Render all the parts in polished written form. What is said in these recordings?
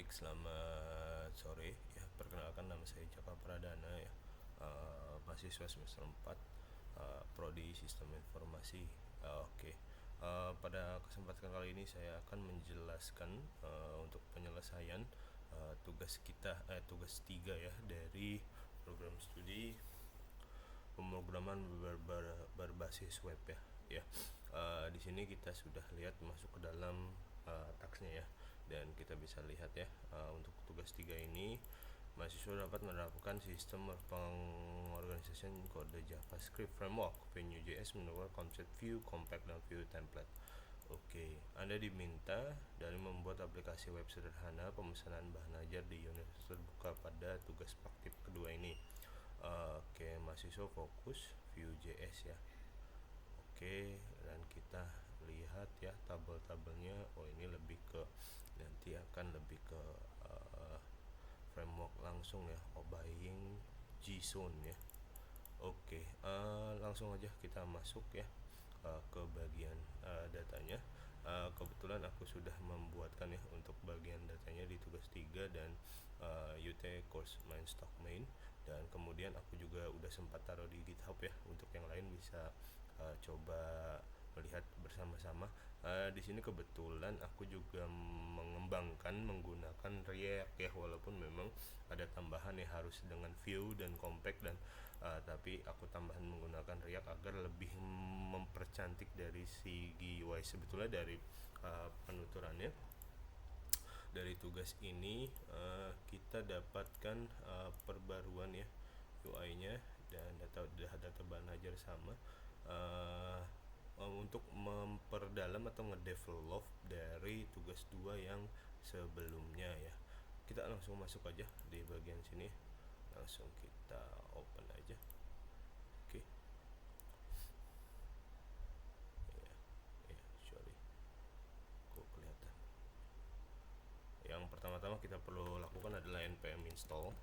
Baik, selamat sore ya. Perkenalkan, nama saya Jaka Pradana ya, mahasiswa semester 4, prodi Sistem Informasi. Oke. Pada kesempatan kali ini saya akan menjelaskan untuk penyelesaian tugas 3 ya dari program studi pemrograman berbasis web ya. Di sini kita sudah lihat masuk ke dalam taksnya ya, dan kita bisa lihat ya, untuk tugas 3 ini mahasiswa dapat menerapkan sistem pengorganisasian kode JavaScript framework Vue.js menurut konsep view, compact, dan view template. Oke, Anda diminta dari membuat aplikasi web sederhana pemesanan bahan ajar di universitas terbuka pada tugas praktik kedua ini. Oke, mahasiswa fokus Vue.js ya. Oke, dan kita lihat ya tabel-tabelnya. Ini lebih ke, nanti akan lebih ke framework langsung ya, obeying JSON ya. Oke, langsung aja kita masuk ya ke bagian datanya. Kebetulan aku sudah membuatkan ya untuk bagian datanya di tugas 3 dan UT course main stock main, dan kemudian aku juga udah sempat taruh di GitHub ya, untuk yang lain bisa coba melihat bersama-sama. Di sini kebetulan aku juga mengembangkan menggunakan React ya, walaupun memang ada tambahan ya harus dengan view dan compact, dan tapi aku tambahan menggunakan React agar lebih mempercantik dari segi UI. Sebetulnya dari penuturannya dari tugas ini kita dapatkan perbaruan ya UI-nya, dan data bahan ajar sama untuk memperdalam atau ngedevelop dari tugas 2 yang sebelumnya ya. Kita langsung masuk aja di bagian sini, langsung kita open aja. Oke. Sorry, kok kelihatan. Yang pertama-tama kita perlu lakukan adalah npm install.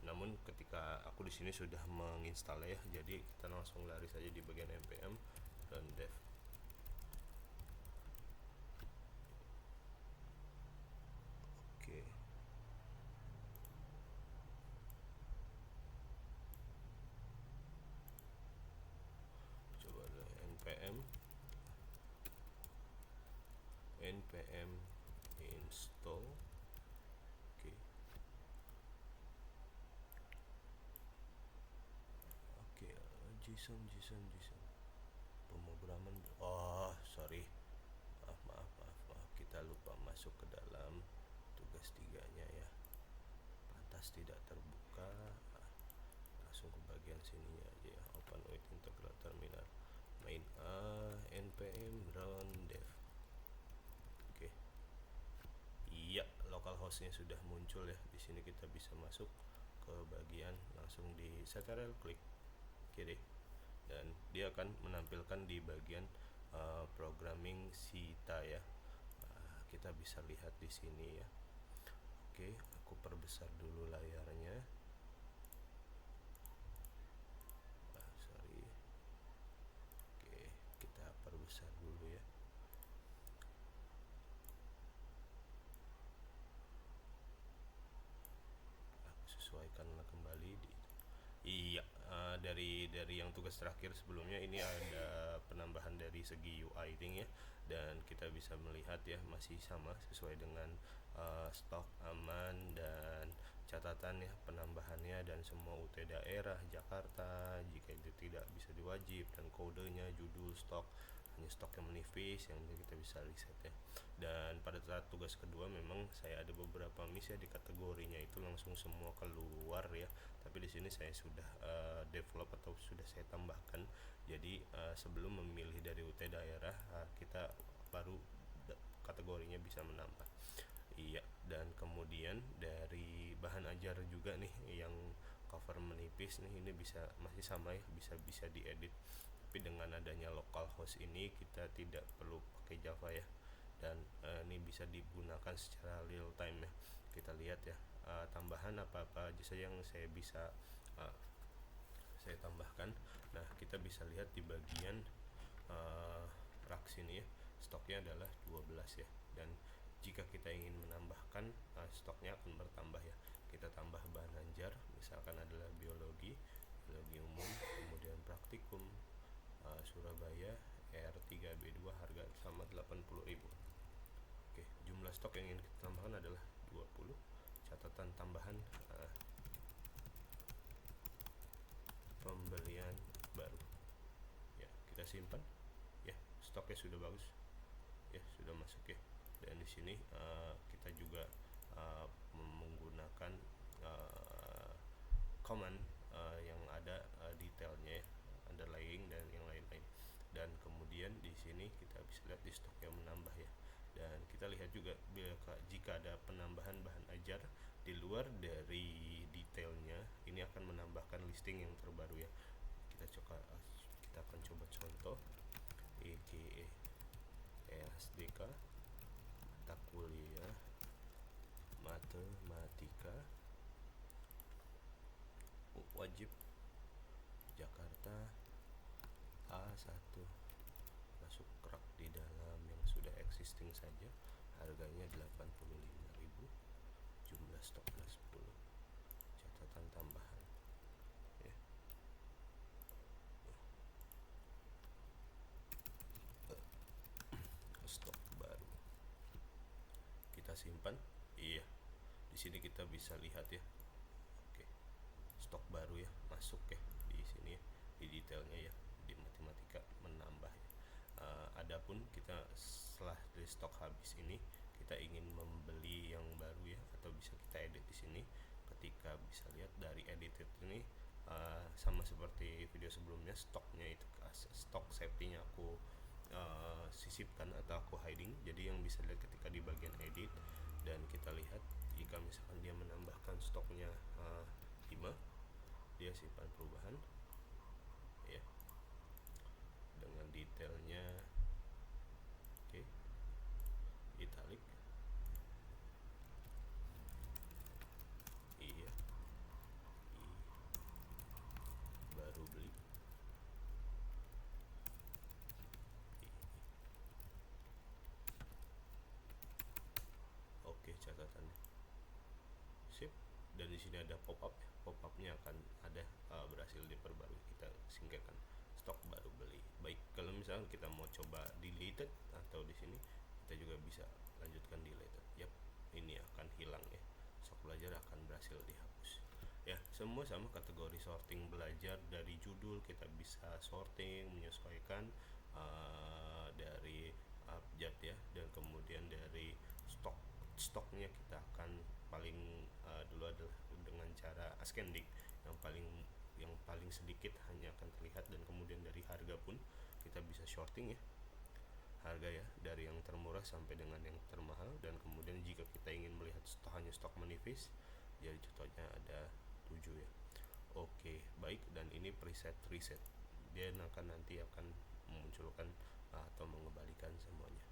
Namun ketika aku di sini sudah menginstal ya, jadi kita langsung lari saja di bagian npm run dev. Oke. Coba npm install. Oke. Oke, JSON pemrograman. Sorry, maaf, kita lupa masuk ke dalam tugas 3-nya ya, pantas tidak terbuka. Langsung ke bagian sininya aja ya, open with integral terminal main npm run dev. Oke. Iya, localhostnya sudah muncul ya. Di sini kita bisa masuk ke bagian, langsung di ctrl klik kiri, dan dia akan menampilkan di bagian programming Sita ya. Kita bisa lihat di sini ya. Oke, aku perbesar dulu layarnya. Sorry. Oke, kita perbesar dulu ya. Aku sesuaikan kembali di. Iya, dari yang tugas terakhir sebelumnya ini ada penambahan dari segi UI thing ya, dan kita bisa melihat ya masih sama sesuai dengan stok aman dan catatan ya penambahannya, dan semua UT daerah Jakarta jika itu tidak bisa diwajib, dan kodenya judul stok hanya stok yang menipis yang kita bisa riset ya. Dan pada saat tugas kedua memang saya ada beberapa miss ya di kategorinya, itu langsung semua keluar ya, tapi di sini saya sudah develop atau sudah saya tambahkan. Jadi sebelum memilih dari UT daerah, kita baru kategorinya bisa menambah. Iya, dan kemudian dari bahan ajar juga nih yang cover menipis nih, ini bisa masih sama ya, bisa diedit, tapi dengan adanya localhost ini kita tidak perlu pakai Java ya, dan ini bisa digunakan secara real time ya. Kita lihat ya tambahan apa aja saja yang saya bisa saya tambahkan. Nah, kita bisa lihat di bagian rak sini ya, stoknya adalah 12 ya, dan jika kita ingin menambahkan stoknya akan bertambah ya. Kita tambah bahan ajar, misalkan adalah biologi umum, kemudian praktikum Surabaya R3B2 harga sama 80.000. Oke, jumlah stok yang ingin kita tambahkan adalah 20. Catatan tambahan pembelian baru. Ya, kita simpan. Ya, stoknya sudah bagus. Ya, sudah masuk ya. Dan di sini kita juga menggunakan command yang ada detailnya ya, underlying dan yang lain-lain. Dan kemudian di sini kita bisa lihat di stok yang menambah ya. Dan kita lihat juga jika ada penambahan bahan ajar di luar dari detailnya, ini akan menambahkan listing yang terbaru ya. Kita akan coba contoh EGE ESDK mata kuliah matematika wajib Jakarta A1, masuk rak di dalam yang sudah existing saja, harganya 85.000, jumlah stoknya 10. Catatan tambahan ya. Stok baru kita simpan. Iya, di sini kita bisa lihat ya. Oke, stok baru ya, masuk ya di sini ya, di detailnya ya, di matematika menambah ya. Adapun kita setelah dari stok habis ini, kita ingin membeli yang baru ya, atau bisa kita edit di sini. Ketika bisa lihat dari edited ini sama seperti video sebelumnya, stoknya itu stok safety-nya aku sisipkan atau aku hiding. Jadi yang bisa lihat ketika di bagian edit, dan kita lihat jika misalkan dia menambahkan stoknya 5, dia simpan perubahan ya dengan detailnya. Oke, italic. Iya, baru beli. Oke, catatannya sip. Dan di sini ada pop-up. Pop-upnya akan ada berhasil diperbarui. Kita singkirkan stok baru beli. Baik, kalau misalnya kita mau coba deleted, atau di sini kita juga bisa lanjutkan deleted. Yap, ini akan hilang ya. Stok belajar akan berhasil dihapus. Ya, semua sama kategori sorting belajar. Dari judul kita bisa sorting, menyesuaikan dari abjad ya, dan kemudian dari stoknya kita akan paling dulu adalah dengan cara ascending, yang paling sedikit hanya akan terlihat, dan kemudian dari harga pun kita bisa shorting ya, harga ya, dari yang termurah sampai dengan yang termahal. Dan kemudian jika kita ingin melihat hanya stok menipis, jadi contohnya ada 7 ya. Oke, baik. Dan ini preset reset, dia nanti akan memunculkan atau mengembalikan semuanya.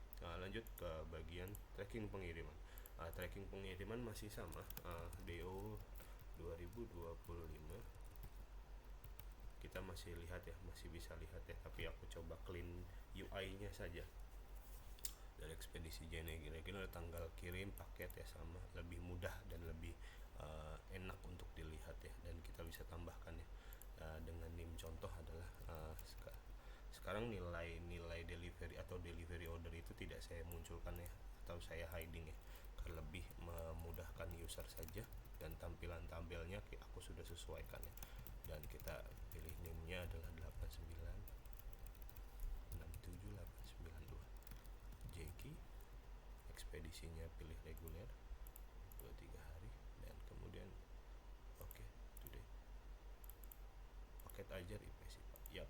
Lanjut ke bagian tracking pengiriman. Tracking pengiriman masih sama, DO 2025 kita masih lihat ya, masih bisa lihat ya, tapi aku coba clean UI-nya saja. Dari ekspedisi JNE kira-kira tanggal kirim paket ya, sama, lebih mudah dan lebih enak untuk dilihat ya, dan kita bisa tambahkan ya dengan NIM. Contoh adalah sekarang nilai delivery atau delivery order itu tidak saya munculkan ya, atau saya hiding ya, karena lebih memudahkan user saja, dan tampilan tabelnya aku sudah sesuaikan ya. Dan kita pilih NIM-nya adalah 8967892 JK. Ekspedisinya pilih reguler 2-3 hari, dan kemudian oke, today. Paket ajar IP sifat, yap.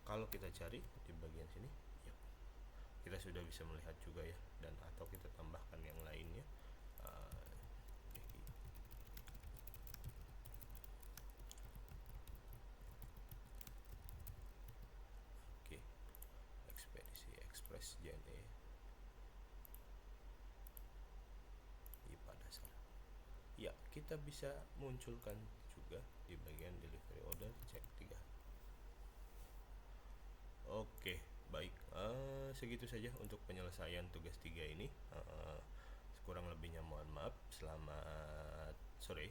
Kalau kita cari di bagian sini, yap, kita sudah bisa melihat juga ya, dan atau kita tambahkan yang lainnya. Oke, ekspedisi ekspres JNE IPA dasar ya, kita bisa munculkan juga di bagian delivery order, cek 3. Oke, baik. Segitu saja untuk penyelesaian tugas 3 ini. Kurang lebihnya mohon maaf. Selamat sore.